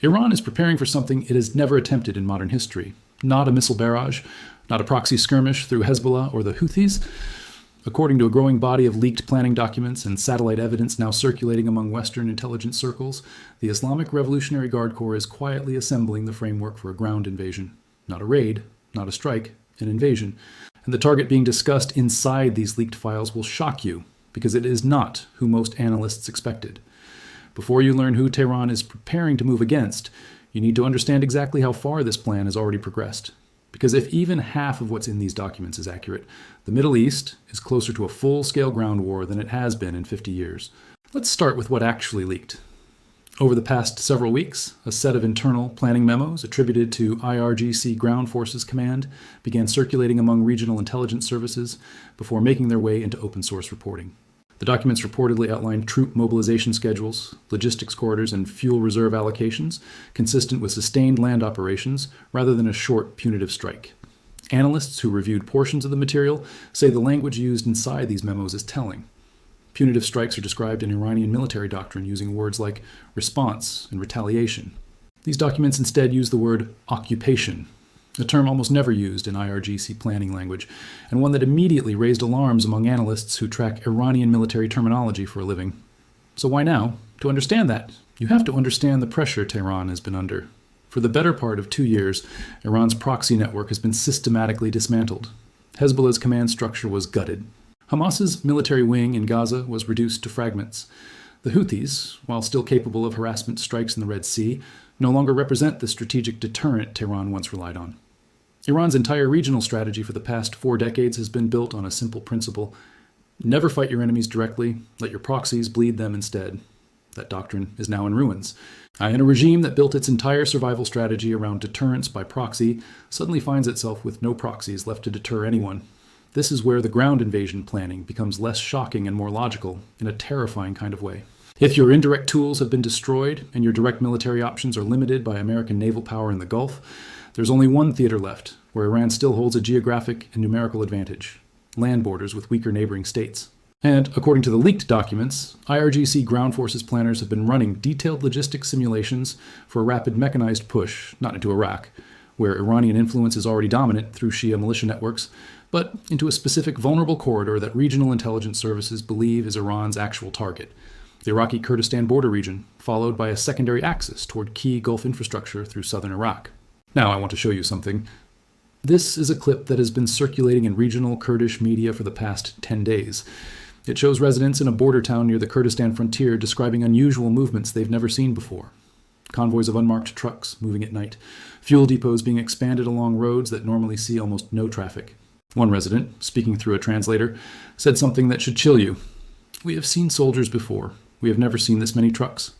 Iran is preparing for something it has never attempted in modern history. Not a missile barrage, not a proxy skirmish through Hezbollah or the Houthis. According to a growing body of leaked planning documents and satellite evidence now circulating among Western intelligence circles, the Islamic Revolutionary Guard Corps is quietly assembling the framework for a ground invasion. Not a raid, not a strike, an invasion. And the target being discussed inside these leaked files will shock you, because it is not who most analysts expected. Before you learn who Tehran is preparing to move against, you need to understand exactly how far this plan has already progressed. Because if even half of what's in these documents is accurate, the Middle East is closer to a full-scale ground war than it has been in 50 years. Let's start with what actually leaked. Over the past several weeks, a set of internal planning memos attributed to IRGC Ground Forces Command began circulating among regional intelligence services before making their way into open-source reporting. The documents reportedly outlined troop mobilization schedules, logistics corridors, and fuel reserve allocations consistent with sustained land operations rather than a short punitive strike. Analysts who reviewed portions of the material say the language used inside these memos is telling. Punitive strikes are described in Iranian military doctrine using words like response and retaliation. These documents instead use the word occupation, a term almost never used in IRGC planning language, and one that immediately raised alarms among analysts who track Iranian military terminology for a living. So why now? To understand that, you have to understand the pressure Tehran has been under. For the better part of 2 years, Iran's proxy network has been systematically dismantled. Hezbollah's command structure was gutted. Hamas's military wing in Gaza was reduced to fragments. The Houthis, while still capable of harassment strikes in the Red Sea, no longer represent the strategic deterrent Tehran once relied on. Iran's entire regional strategy for the past 4 decades has been built on a simple principle: never fight your enemies directly, let your proxies bleed them instead. That doctrine is now in ruins. And a regime that built its entire survival strategy around deterrence by proxy suddenly finds itself with no proxies left to deter anyone. This is where the ground invasion planning becomes less shocking and more logical, in a terrifying kind of way. If your indirect tools have been destroyed and your direct military options are limited by American naval power in the Gulf, there's only one theater left, where Iran still holds a geographic and numerical advantage: land borders with weaker neighboring states. And, according to the leaked documents, IRGC ground forces planners have been running detailed logistics simulations for a rapid mechanized push, not into Iraq, where Iranian influence is already dominant through Shia militia networks, but into a specific vulnerable corridor that regional intelligence services believe is Iran's actual target: the Iraqi Kurdistan border region, followed by a secondary axis toward key Gulf infrastructure through southern Iraq. Now I want to show you something. This is a clip that has been circulating in regional Kurdish media for the past 10 days. It shows residents in a border town near the Kurdistan frontier describing unusual movements they've never seen before. Convoys of unmarked trucks moving at night, fuel depots being expanded along roads that normally see almost no traffic. One resident, speaking through a translator, said something that should chill you. "We have seen soldiers before. We have never seen this many trucks."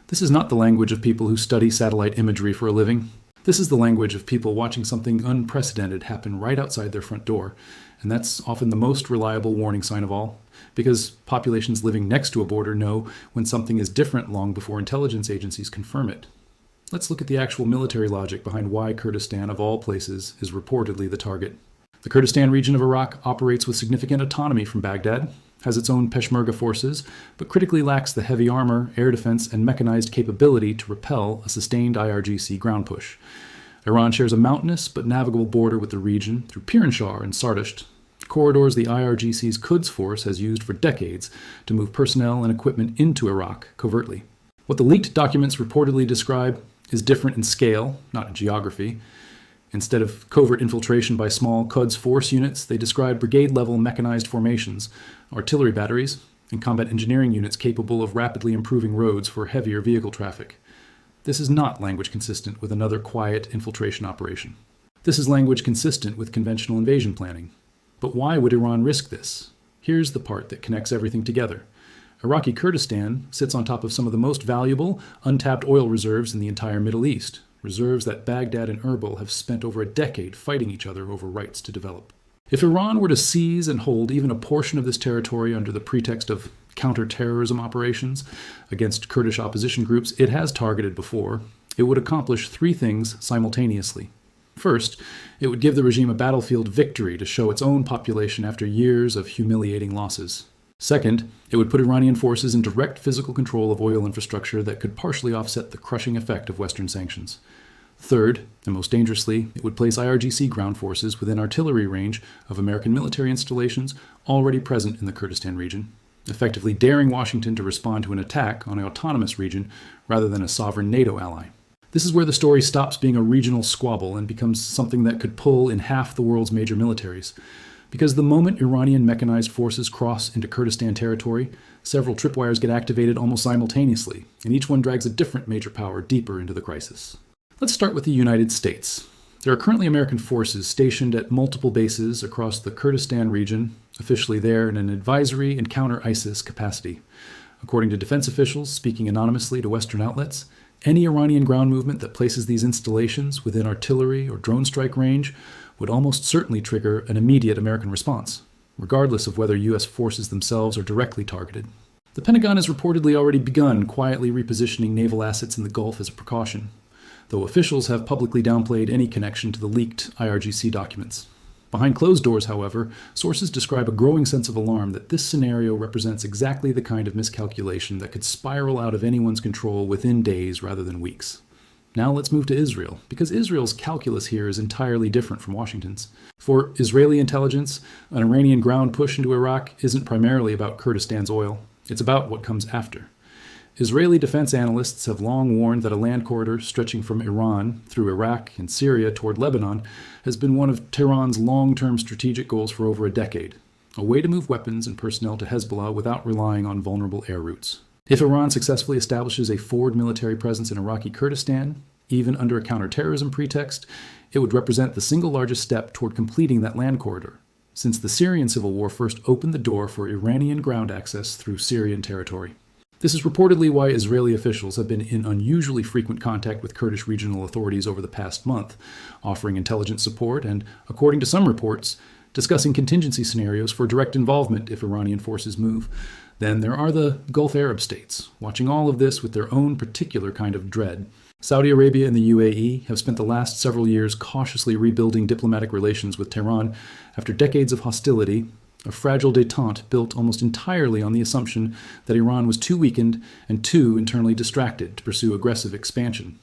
This is not the language of people who study satellite imagery for a living. This is the language of people watching something unprecedented happen right outside their front door, and that's often the most reliable warning sign of all, because populations living next to a border know when something is different long before intelligence agencies confirm it. Let's look at the actual military logic behind why Kurdistan, of all places, is reportedly the target. The Kurdistan region of Iraq operates with significant autonomy from Baghdad, has its own Peshmerga forces, but critically lacks the heavy armor, air defense, and mechanized capability to repel a sustained IRGC ground push. Iran shares a mountainous but navigable border with the region through Piranshah and Sardasht, corridors the IRGC's Quds force has used for decades to move personnel and equipment into Iraq covertly. What the leaked documents reportedly describe is different in scale, not in geography. Instead of covert infiltration by small Quds force units, they describe brigade-level mechanized formations, artillery batteries, and combat engineering units capable of rapidly improving roads for heavier vehicle traffic. This is not language consistent with another quiet infiltration operation. This is language consistent with conventional invasion planning. But why would Iran risk this? Here's the part that connects everything together. Iraqi Kurdistan sits on top of some of the most valuable, untapped oil reserves in the entire Middle East, reserves that Baghdad and Erbil have spent over a decade fighting each other over rights to develop. If Iran were to seize and hold even a portion of this territory under the pretext of counter-terrorism operations against Kurdish opposition groups it has targeted before, it would accomplish 3 things simultaneously. First, it would give the regime a battlefield victory to show its own population after years of humiliating losses. Second, it would put Iranian forces in direct physical control of oil infrastructure that could partially offset the crushing effect of Western sanctions. Third, and most dangerously, it would place IRGC ground forces within artillery range of American military installations already present in the Kurdistan region, effectively daring Washington to respond to an attack on an autonomous region rather than a sovereign NATO ally. This is where the story stops being a regional squabble and becomes something that could pull in half the world's major militaries. Because the moment Iranian mechanized forces cross into Kurdistan territory, several tripwires get activated almost simultaneously, and each one drags a different major power deeper into the crisis. Let's start with the United States. There are currently American forces stationed at multiple bases across the Kurdistan region, officially there in an advisory and counter-ISIS capacity. According to defense officials speaking anonymously to Western outlets, any Iranian ground movement that places these installations within artillery or drone strike range would almost certainly trigger an immediate American response, regardless of whether U.S. forces themselves are directly targeted. The Pentagon has reportedly already begun quietly repositioning naval assets in the Gulf as a precaution, though officials have publicly downplayed any connection to the leaked IRGC documents. Behind closed doors, however, sources describe a growing sense of alarm that this scenario represents exactly the kind of miscalculation that could spiral out of anyone's control within days rather than weeks. Now let's move to Israel, because Israel's calculus here is entirely different from Washington's. For Israeli intelligence, an Iranian ground push into Iraq isn't primarily about Kurdistan's oil. It's about what comes after. Israeli defense analysts have long warned that a land corridor stretching from Iran through Iraq and Syria toward Lebanon has been one of Tehran's long-term strategic goals for over a decade, a way to move weapons and personnel to Hezbollah without relying on vulnerable air routes. If Iran successfully establishes a forward military presence in Iraqi Kurdistan, even under a counterterrorism pretext, it would represent the single largest step toward completing that land corridor, since the Syrian civil war first opened the door for Iranian ground access through Syrian territory. This is reportedly why Israeli officials have been in unusually frequent contact with Kurdish regional authorities over the past month, offering intelligence support and, according to some reports, discussing contingency scenarios for direct involvement if Iranian forces move. Then there are the Gulf Arab states, watching all of this with their own particular kind of dread. Saudi Arabia and the UAE have spent the last several years cautiously rebuilding diplomatic relations with Tehran after decades of hostility, a fragile détente built almost entirely on the assumption that Iran was too weakened and too internally distracted to pursue aggressive expansion.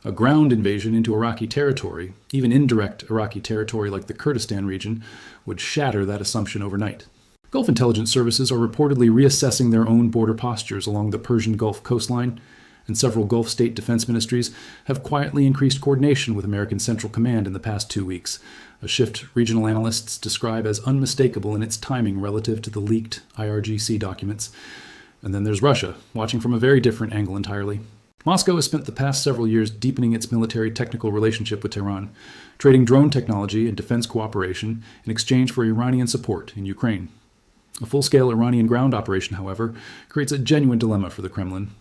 A ground invasion into Iraqi territory, even indirect Iraqi territory like the Kurdistan region, would shatter that assumption overnight. Gulf intelligence services are reportedly reassessing their own border postures along the Persian Gulf coastline, and several Gulf state defense ministries have quietly increased coordination with American Central Command in the past 2 weeks, a shift regional analysts describe as unmistakable in its timing relative to the leaked IRGC documents. And then there's Russia, watching from a very different angle entirely. Moscow has spent the past several years deepening its military technical relationship with Tehran, trading drone technology and defense cooperation in exchange for Iranian support in Ukraine. A full-scale Iranian ground operation, however, creates a genuine dilemma for the Kremlin.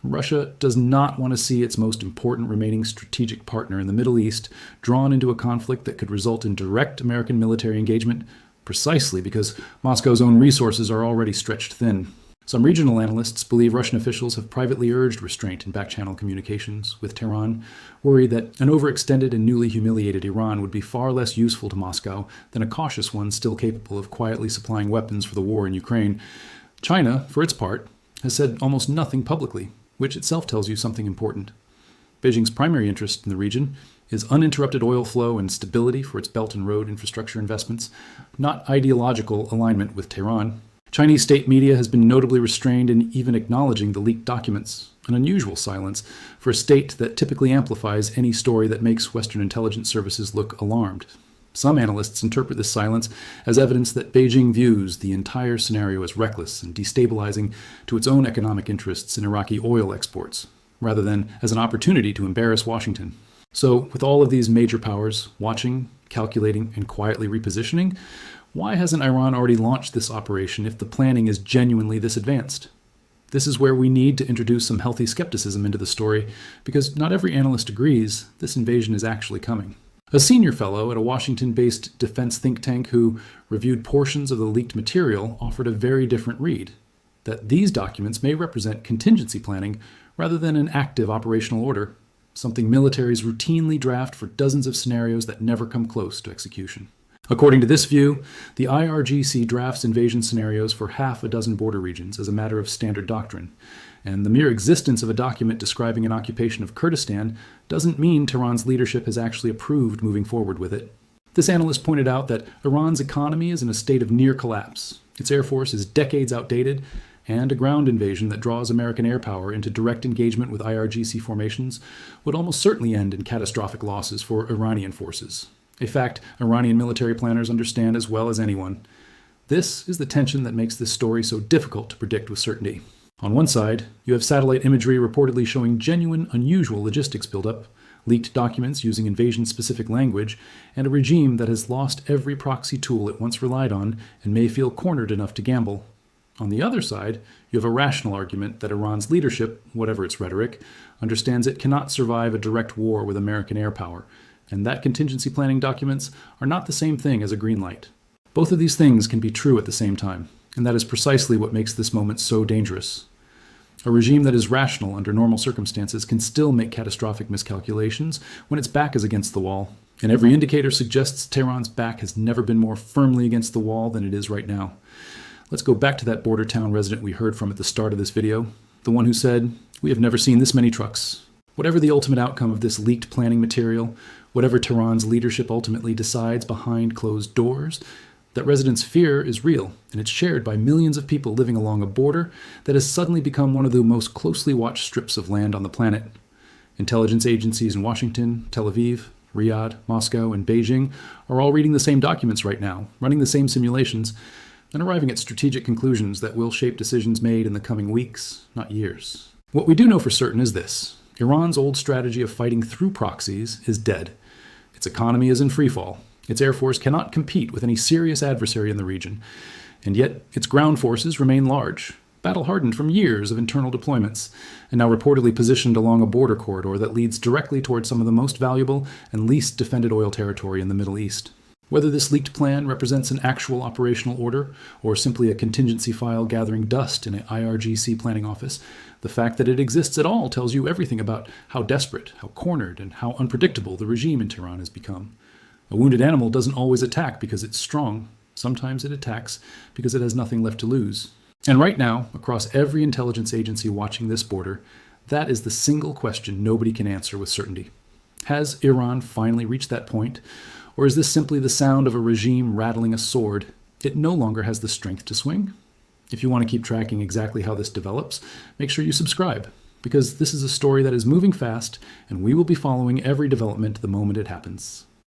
Russia does not want to see its most important remaining strategic partner in the Middle East drawn into a conflict that could result in direct American military engagement, precisely because Moscow's own resources are already stretched thin. Some regional analysts believe Russian officials have privately urged restraint in back-channel communications with Tehran, worried that an overextended and newly humiliated Iran would be far less useful to Moscow than a cautious one still capable of quietly supplying weapons for the war in Ukraine. China, for its part, has said almost nothing publicly, which itself tells you something important. Beijing's primary interest in the region is uninterrupted oil flow and stability for its Belt and Road infrastructure investments, not ideological alignment with Tehran. Chinese state media has been notably restrained in even acknowledging the leaked documents, an unusual silence for a state that typically amplifies any story that makes Western intelligence services look alarmed. Some analysts interpret this silence as evidence that Beijing views the entire scenario as reckless and destabilizing to its own economic interests in Iraqi oil exports, rather than as an opportunity to embarrass Washington. So, with all of these major powers watching, calculating, and quietly repositioning, why hasn't Iran already launched this operation if the planning is genuinely this advanced? This is where we need to introduce some healthy skepticism into the story, because not every analyst agrees this invasion is actually coming. A senior fellow at a Washington-based defense think tank who reviewed portions of the leaked material offered a very different read, that these documents may represent contingency planning rather than an active operational order, something militaries routinely draft for dozens of scenarios that never come close to execution. According to this view, the IRGC drafts invasion scenarios for half a dozen border regions as a matter of standard doctrine, and the mere existence of a document describing an occupation of Kurdistan doesn't mean Tehran's leadership has actually approved moving forward with it. This analyst pointed out that Iran's economy is in a state of near collapse. Its air force is decades outdated, and a ground invasion that draws American air power into direct engagement with IRGC formations would almost certainly end in catastrophic losses for Iranian forces, a fact Iranian military planners understand as well as anyone. This is the tension that makes this story so difficult to predict with certainty. On one side, you have satellite imagery reportedly showing genuine, unusual logistics buildup, leaked documents using invasion-specific language, and a regime that has lost every proxy tool it once relied on and may feel cornered enough to gamble. On the other side, you have a rational argument that Iran's leadership, whatever its rhetoric, understands it cannot survive a direct war with American air power, and that contingency planning documents are not the same thing as a green light. Both of these things can be true at the same time, and that is precisely what makes this moment so dangerous. A regime that is rational under normal circumstances can still make catastrophic miscalculations when its back is against the wall, and every indicator suggests Tehran's back has never been more firmly against the wall than it is right now. Let's go back to that border town resident we heard from at the start of this video, the one who said, "We have never seen this many trucks." Whatever the ultimate outcome of this leaked planning material, whatever Tehran's leadership ultimately decides behind closed doors, that residents' fear is real, and it's shared by millions of people living along a border that has suddenly become one of the most closely watched strips of land on the planet. Intelligence agencies in Washington, Tel Aviv, Riyadh, Moscow, and Beijing are all reading the same documents right now, running the same simulations, and arriving at strategic conclusions that will shape decisions made in the coming weeks, not years. What we do know for certain is this: Iran's old strategy of fighting through proxies is dead. Its economy is in freefall. Its air force cannot compete with any serious adversary in the region, and yet its ground forces remain large, battle-hardened from years of internal deployments, and now reportedly positioned along a border corridor that leads directly towards some of the most valuable and least defended oil territory in the Middle East. Whether this leaked plan represents an actual operational order or simply a contingency file gathering dust in an IRGC planning office, the fact that it exists at all tells you everything about how desperate, how cornered, and how unpredictable the regime in Tehran has become. A wounded animal doesn't always attack because it's strong. Sometimes it attacks because it has nothing left to lose. And right now, across every intelligence agency watching this border, that is the single question nobody can answer with certainty. Has Iran finally reached that point? Or is this simply the sound of a regime rattling a sword? It no longer has the strength to swing. If you want to keep tracking exactly how this develops, make sure you subscribe, because this is a story that is moving fast, and we will be following every development the moment it happens.